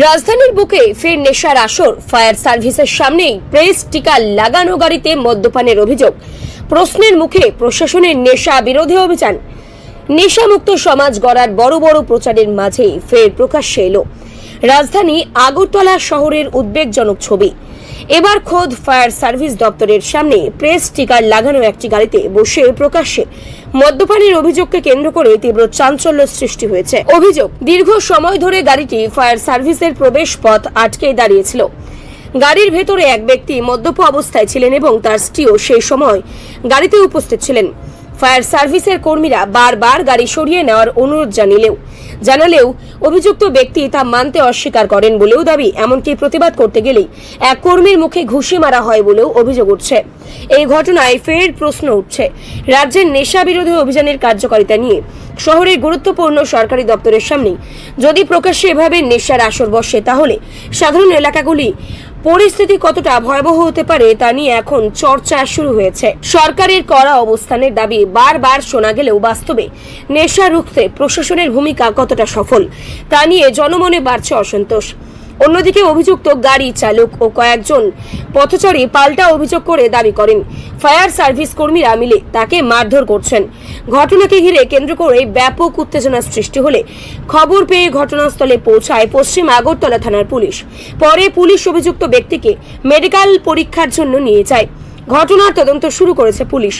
রাজধানীর বুকে ফের নেশার আসর। ফায়ার সার্ভিসের সামনেই প্রেস টিকা লাগানো গাড়িতে মদ্যপানের অভিযোগ। প্রশ্নের মুখে প্রশাসনের নেশা বিরোধী অভিযান। নেশামুক্ত সমাজ গড়ার বড় বড় প্রচারের মাঝেই ফের প্রকাশ্যে এলো রাজধানী আগরতলা শহরের উদ্বেগজনক ছবি। এবার খোদ ফায়ার সার্ভিস দপ্তরের সামনে প্রেস স্টিকার লাগানো একটি গাড়িতে বসে প্রকাশ্যে মদ্যপানের অভিযোগকে কেন্দ্র করে তীব্র চাঞ্চল্য সৃষ্টি হয়েছে। অভিযোগ, দীর্ঘ সময় ধরে গাড়িটি ফায়ার সার্ভিসের প্রবেশ পথ আটকে দাঁড়িয়েছিল। গাড়ির ভেতরে এক ব্যক্তি মদ্যপ অবস্থায় ছিলেন এবং তার স্ত্রীও সেই সময় গাড়িতে উপস্থিত ছিলেন। ফায়ার সার্ভিসের কর্মীরা বারবার গাড়ি সরিয়ে নেওয়ার অনুরোধ জানালেও অভিযুক্ত ব্যক্তি তা মানতে অস্বীকার করেন বলেও দাবি। এমনকি প্রতিবাদ করতে গেলেই এক কর্মীর মুখে ঘুষি মারা হয় বলেও অভিযোগ উঠছে। এই ঘটনায় ফের প্রশ্ন উঠছে রাজ্যের নেশা বিরোধী অভিযানের কার্যকারিতা নিয়ে। শহরের গুরুত্বপূর্ণ সরকারি দপ্তরের সামনে যদি প্রকাশ্যে এভাবে নেশার আসর বসে, তাহলে সাধারণ এলাকাগুলি পরিস্থিতি কতটা ভয়াবহ হতে পারে তা নিয়ে এখন চর্চা শুরু হয়েছে। সরকারের কড়া অবস্থানের দাবি বারবার শোনা গেলেও বাস্তবে নেশা রুখতে প্রশাসনের ভূমিকা কতটা সফল তা নিয়ে জনমনে বাড়ছে অসন্তোষ। অন্যদিকে অভিযুক্ত গাড়ি চালক ও কয়েকজন পথচারী পাল্টা অভিযোগ করে দাবি করেন ফায়ার সার্ভিস কর্মীরা মিলে তাকে মারধর করছেন। ঘটনাকে ঘিরে কেন্দ্র করে ব্যাপক উত্তেজনা সৃষ্টি হলে খবর পেয়ে ঘটনাস্থলে পৌঁছায় পশ্চিম আগরতলা থানার পুলিশ। পরে পুলিশ অভিযুক্ত ব্যক্তিকে মেডিকেল পরীক্ষার জন্য নিয়ে যায়। ঘটনার তদন্ত শুরু করেছে পুলিশ।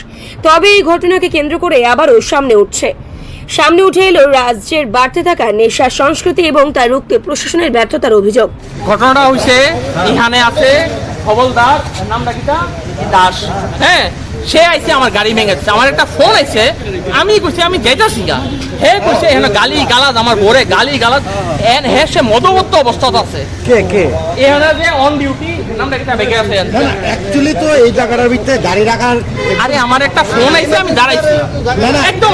তবে এই ঘটনাকে কেন্দ্র করে আবারও সামনে উঠে এলো রাজ্যের বাড়তে থাকা নেশা সংস্কৃতি এবং তার রুখতে প্রশাসনের ব্যর্থতার অভিযোগ। ঘটনাটা হইছে এখানে আছে হবলদার, নামটা কিটা দাস। হ্যাঁ, সে আইছে আমার গাড়ি ভেঙেছে। আমার একটা ফোন আইছে, আমি কইছি আমি যাইতাছি গা। হে কইছে এখানে গালি গালাজ, আমার বোরে গালি গালাজ। হে সে মদমত্ত অবস্থাত আছে। কে এখানে যে অন ডিউটি নামটা কিটা বেগে আছে। অ্যাকচুয়ালি তো এই জায়গাটার ভিতরে গাড়ি রাখার, আরে আমার একটা ফোন আইছে, আমি দাঁড়াইছি। একদম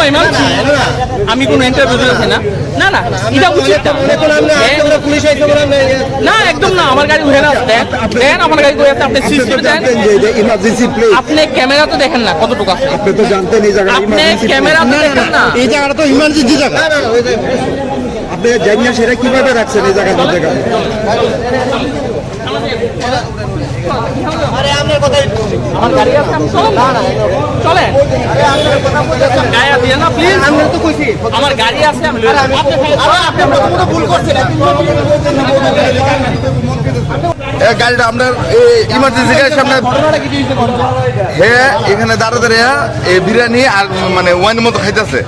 আমি কোনো ইন্টারভিউ দিতেছি না। না না, এটা উচিত না। পুলিশ আইছে বলে না, একদম না। আমার গাড়ি ঘুরে না, দেন আমার গাড়ি ঘুরে আছে। আপনি সিসিটিভি দেন, ইমার্জেন্সি প্লেট। আপনি ক্যামেরা তো দেখেন না কতটুকু আছে। আপনি তো জানতেন এই জায়গা আপনি ইমার্জেন্সি ক্যামেরা তো দেখেন না। এই জায়গাটা তো ইমার্জেন্সি জায়গা। আপনি জানেন না সেটা কিভাবে রাখছেন এই জায়গার মধ্যে গাড়ি? আমার গাড়ি আছে, আমি চলেন। গায়ে দিয়ে না প্লিজ। আমি তো কইছি আমার গাড়ি আছে, আমি ভুল করছেন। গাড়িটা আমরা ইমার্জেন্সি গাড়ির সামনে হ্যাঁ এখানে দাঁড়িয়ে বিরিয়ানি আর মানে ওয়াইনের মতো খাইতেছে।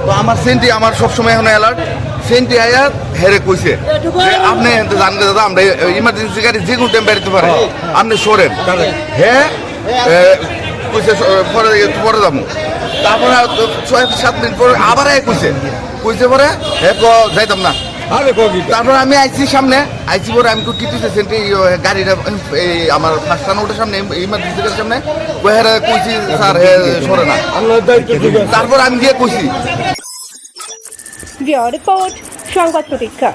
তো আমার সেন্টি আমার সবসময় এখন অ্যালার্ট। সেন্টি আয়া হেরে কইছে আপনি জানলে দাদা আমরা ইমার্জেন্সি গাড়ি যে কোনো টাইম বেরোতে পারে, আপনি সরেন। হ্যাঁ কইছে পরে যাবো। তারপরে 6-7 মিনিট পরে আবার কইছে পরে হ্যাঁ যাইতাম না। তারপর আমি আইসি সামনে পরে আমি কিনতেছি সেন্টি গাড়িটা এই আমার ফার্স্ট টানোটার সামনে ইমার্জেন্সি গাড়ির সামনে হেরে কইছি স্যার হে সরে না। তারপর আমি গিয়ে কইছি। রিপোর্ট সংবাদ প্রতীক্ষা।